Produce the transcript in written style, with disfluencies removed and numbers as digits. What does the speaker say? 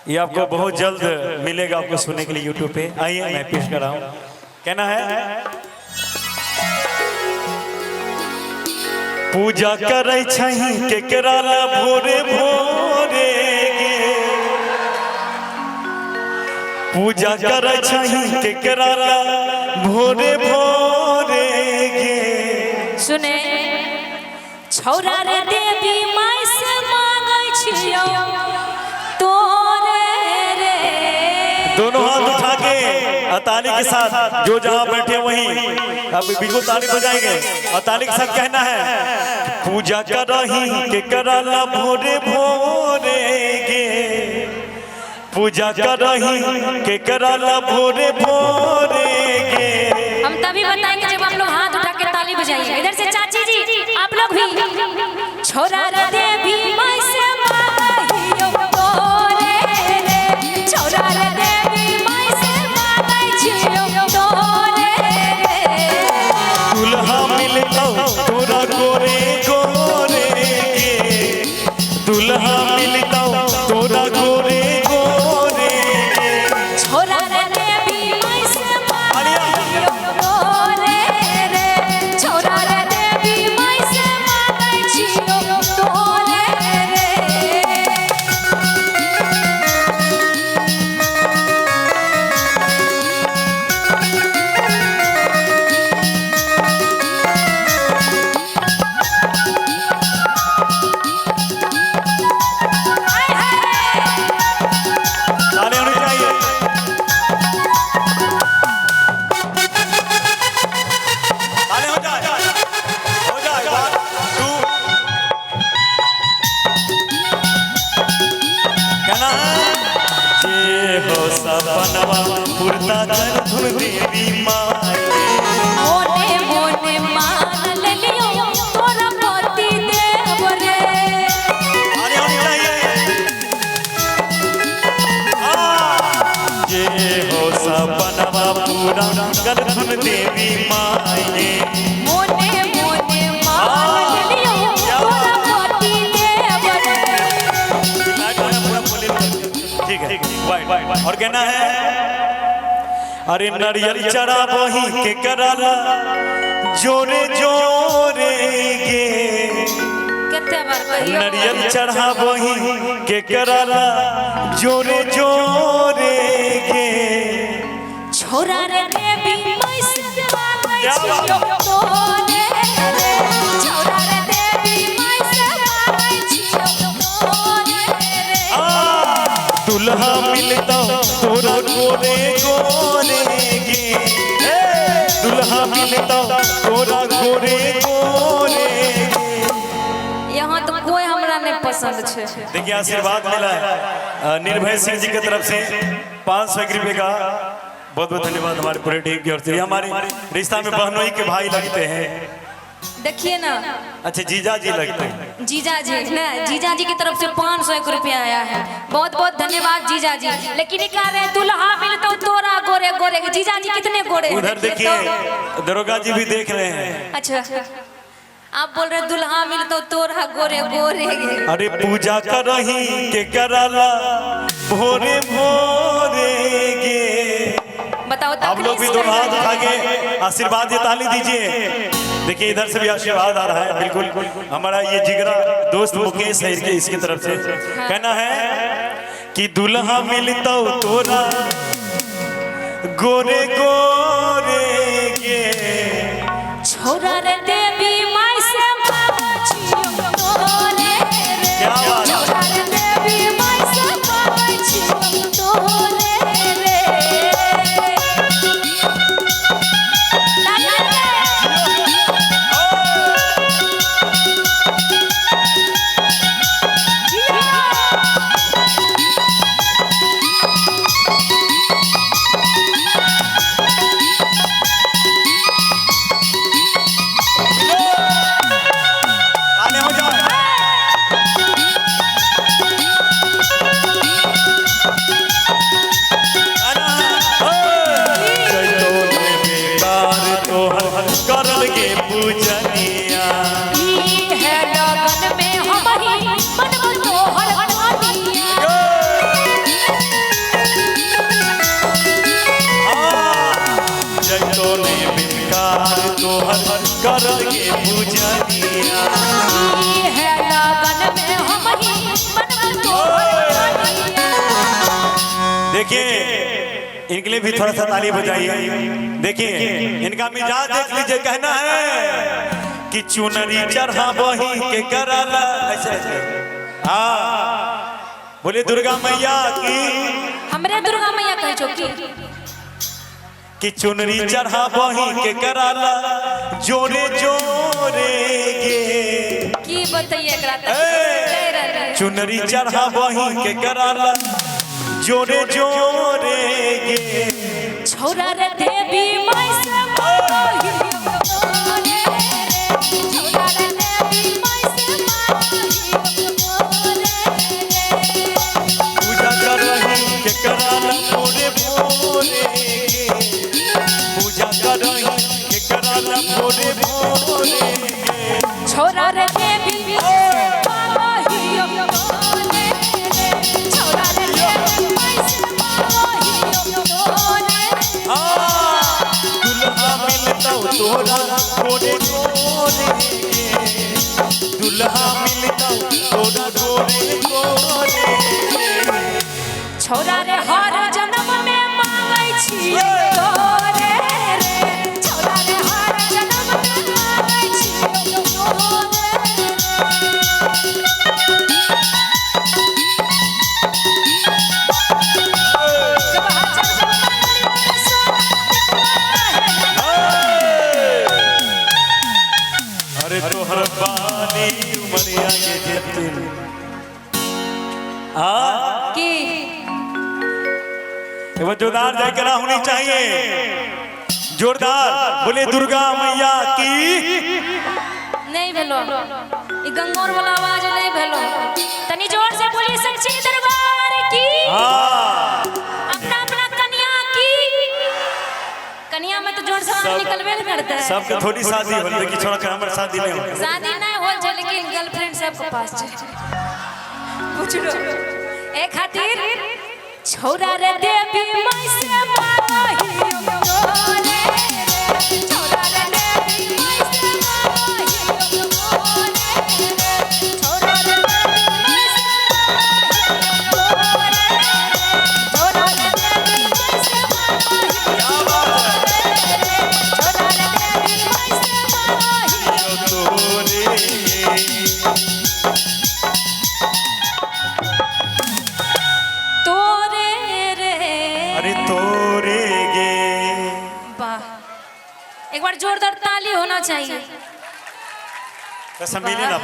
ये आपको बहुत जल्द मिलेगा आपको सुनने के लिए यूट्यूब पे। आइए मैं पेश कर रहा हूँ। कहना है पूजा करे छही केकरा ला भोरे भोरे गे, पूजा करे छही केकरा ला भोरे भोरे गे। सुने छौरा रे देवी माय से मांगै छियो तोरे रे। दोनों हाथ उठा के ताली के साथ जो जहां बैठे वहीं अब बिल्कुल ताली बजाएंगे और ताली के साथ कहना है पूजा करही के कराला भोरे भोरे गे, पूजा करही के कराला भोरे भोरे गे। हम तभी बताएंगे जब आप लोग हाथ उठा के ताली बजाइए। इधर से चाची जी आप लोग भी छोरा रे देवी माय से मांगियो तोरे रे, छोरा रे देवी माय से मांगै छियो तोरे रे। दुल्हा मिलतौ तोरा गोरे गोरे गे, दुल्हा मिलतौ तोरा गोरे गोरे गे। छोरा रे देवी माय से मांगियो तोरे रे, छोरा रे देवी माय से मांगै छियो तोरे रे। ताली होनी चाहिए। ताली हो जाए, हो जाए। 1 2 कहना है जे हो सपनवा पुरता कर धुन देवी माई। मोने मोने मान लियो तोरा पति देव रे। ताली होनी चाहिए। जे हो सपनवा पूरा कर धुन देवी माई। मोने मोने मान लियो तोरा पति देव रे। ठीक है और कहना है अरे नरियल चढ़ा बही के कराला जोरे जोरे गे, कितने बार कहियो नरियल चढ़ा बही के कराला जोरे जोरे गे। छोरा रे देवी माय से मांगै छियो तोरे रे, छोरा रे देवी माय से मांगै छियो तोरे रे। दुल्हा मिलता तोरा गोरे गोरे गे, दुल्हा मिलता तोरा गोरे गोरे गे। यहाँ तो कोई हमरा नहीं पसंद छे। देखिए आशीर्वाद मिला है निर्भय सिंह जी की तरफ से 500 रुपये का। बहुत बहुत धन्यवाद हमारे पूरे टीम की ओर से। हमारी रिश्ता में बहनोई के भाई लगते हैं। देखिए ना अच्छा जीजा जी लगते हैं। जीजा जी ना, जीजा जी की तरफ से 500 रुपया आया है। बहुत बहुत धन्यवाद जीजा जी। लेकिन ये कह रहे हैं दुल्हा मिलता तोरा गोरे गोरे। जीजा जी कितने गोरे हैं? उधर देखिए दरोगा जी भी देख रहे हैं। अच्छा आप बोल रहे दुल्हा मिलता तोरा गोरे गोरे। अरे पूजा करही के कराला भोरे भोरे गे। बताओ आप लोग भी दोनों हाथ उठा के आशीर्वाद ये ताली दीजिए। देखिए इधर से भी आशीर्वाद आ रहा है। बिल्कुल हमारा ये जिगरा दोस्त मुकेश है इसकी तरफ से। कहना है कि दुल्हा मिलता तोरा गोरे गोरे गे। छोरा रे देवी माय से मांगै छियो तोरे रे, क्या बात है? छोरा रे देवी माय से मांगै छियो तोरे रे। रनिया ई है लगन में हम ही बनब तोहर रानिया। देखिए इनके लिए भी थोड़ा सा ताली बजाइए। देखिए इनका मिजाज देख लीजिए। कहना है कि चुनरी चढ़ा बही के कराला ऐसे ऐसे। हाँ बोले दुर्गा मैया की। हमरे दुर्गा मैया कहे चौकी कि चुनरी चढ़ा बही के कराला जोरे जोरे गे। की बताइए एकरा तक चुनरी चढ़ा बही के कराला जोरे जोरे गे। छोरा रे देवी माई से माही बोले रे। छोरा रे देवी माई से माही बोले रे। पूजा कर रही के कराला भोरे भोरे गे। पूजा कर रही के कराला भोरे भोरे गे। छोरा रे देवी माई से माही बोले रे। छोरा रे देवी माई से माही बोले रे। दुल्हा मिलता तोरा गोरे गोरे गे। दुल्हा मिलता तोरा गोरे गोरे गे। छोरा रे हर जन्म में मांगै छियै तोरे रे। छोरा रे हर जन्म में मांगै छियै तोरे अरे तोहर बानी उमरिया के जेतिन की वो जोरदार जयकारा होनी चाहिए। जोरदार बोले दुर्गा मैया की। नहीं भेलो ई गंगौर वाला आवाज नहीं भेलो। तनी जोर से बोलिए सच्ची दरबार की। अपना अपना कन्या की। कन्या में तो जोर से आवाज निकलबे नहीं करता है। सबके थोड़ी शादी हो लेकिन छोड़ा कर हमारे शादी नहीं हो। शादी नहीं होल छे लेकिन गर्लफ्रेंड सबके पास छे। पूछ लो ए खातिर छोरा रे देवी माई से माही बोले रे। छोरा रे देवी माई से माही बोले रे। छोरा रे देवी माई से माही बोले रे। छोरा रे देवी माई से माही बोले रे। छोरा रे देवी माई से माही तोरे रे। अरे तोरे गे। वाह एक बार जोरदार ताली होना चाहिए। कसम मिले ना।